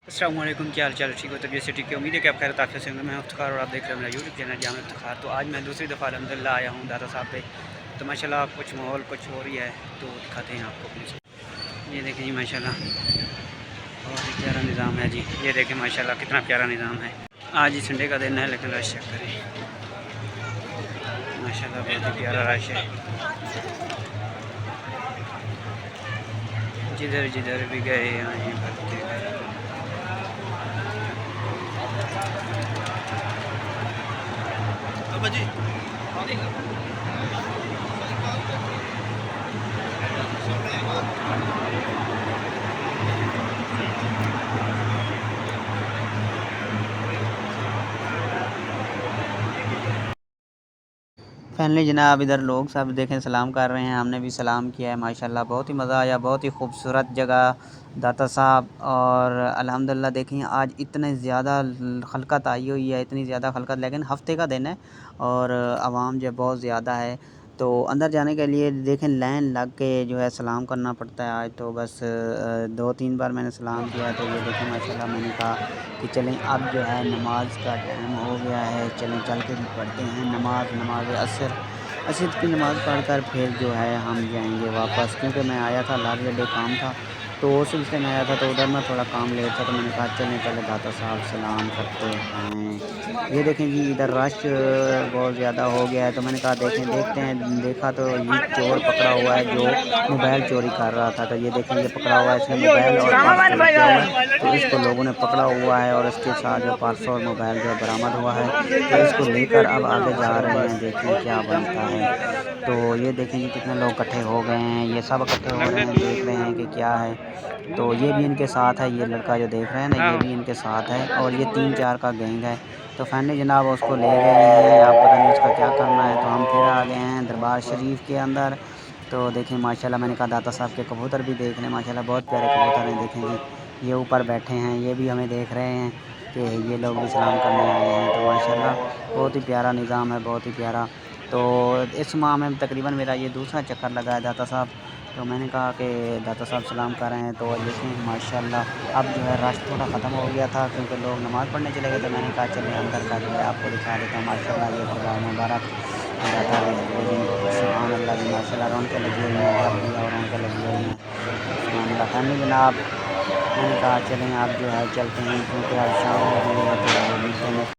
अस्सलाम वालेकुम, क्या हाल चाल? ठीक हो? तबीयत से ठीक है? उम्मीद है कि आप खैर आफियत से होंगे। मैं इफ्तिखार और आप देख रहे हैं मेरा यूट्यूब चैनल जाम इफ्तिखार। तो आज मैं दूसरी दफ़ा अल्हम्दुलिल्लाह आया हूँ दाता साहब पे। तो माशाल्लाह कुछ माहौल कुछ हो रही है, तो दिखाते हैं आपको प्लीज़। ये देखें जी माशाल्लाह बहुत ही प्यारा निज़ाम है जी। ये देखें माशाल्लाह कितना प्यारा निज़ाम है। आज ही संडे का दिन है लेकिन रश चेक करें माशाल्लाह बहुत ही प्यारा रश है। जिधर जिधर भी गए आए भरते गए। जी फाइनली जनाब इधर लोग सब देखें सलाम कर रहे हैं, हमने भी सलाम किया है। माशाल्लाह बहुत ही मज़ा आया, बहुत ही खूबसूरत जगह दाता साहब। और अल्हम्दुलिल्लाह देखें आज इतने ज़्यादा खलकत आई हुई है, इतनी ज़्यादा खलकत, लेकिन हफ्ते का दिन है और आवाम जो बहुत ज़्यादा है। तो अंदर जाने के लिए देखें लाइन लग के जो है सलाम करना पड़ता है। आज तो बस 2-3 बार मैंने सलाम किया है। तो ये देखें माशाल्लाह मैंने कहा कि चलें अब जो है नमाज का टाइम हो गया है, चलें चल के भी पढ़ते हैं नमाज असर की नमाज़ पढ़कर फिर जो है हम जाएंगे वापस, क्योंकि मैं आया था लास्ट डे काम था तो उस सिलसिले में आया था। तो उधर में थोड़ा काम लेट था, तो मैंने कहा चलें पहले दाता साहब सलाम करते हैं। ये देखें जी इधर रश बहुत ज़्यादा हो गया है। तो मैंने कहा देखते हैं। देखा तो ये चोर पकड़ा हुआ है जो मोबाइल चोरी कर रहा था। तो ये देखें ये पकड़ा हुआ है, इसने मोबाइल और पर्स चोरी किया हुआ है। तो इसको लोगों ने पकड़ा हुआ है और इसके साथ जो पर्स और मोबाइल जो बरामद हुआ है, तो इसको लेकर अब आगे जा रहे हैं, देखें क्या बनता है। तो ये देखें जी कितने लोग इकट्ठे हो गए हैं, ये सब इकट्ठे हो रहे हैं, देख रहे हैं कि क्या है। तो ये भी इनके साथ है, ये लड़का जो देख रहे हैं ना ये भी इनके साथ है और ये 3-4 का गैंग है। तो फाइनली जनाब उसको ले गए हैं, आप पता नहीं उसका क्या करना है। तो हम फिर आ गए हैं दरबार शरीफ के अंदर। तो देखें माशाल्लाह मैंने कहा दाता साहब के कबूतर भी देख लें, माशाल्लाह बहुत प्यारे कबूतर हैं। देखें जी ये ऊपर बैठे हैं, ये भी हमें देख रहे हैं कि ये लोग भी सलाम करने आए हैं। तो माशाल्लाह बहुत ही प्यारा निज़ाम है, बहुत ही प्यारा। तो इस माह में तकरीबन मेरा ये दूसरा चक्कर लगा है दाता साहब। तो मैंने कहा कि दाता साहब सलाम कर रहे हैं। तो देखें माशाल्लाह अब जो है रश थोड़ा ख़त्म हो गया था क्योंकि लोग नमाज़ पढ़ने चले गए। तो मैंने कहा चलिए अंदर का जो है आपको दिखा देता हूँ। माशाल्लाह ये खुदा मुबारक दाता सुभान अल्लाह जी माशाल्लाह रौनकें लगी हुई हैं, इधर भी और रौनकें लगी हुई हैं सुभान अल्लाह। फैमिली जनाब मैंने कहा चलें आप जो है चलते हैं क्योंकि आज शाम हो गई है। तो मिलते हैं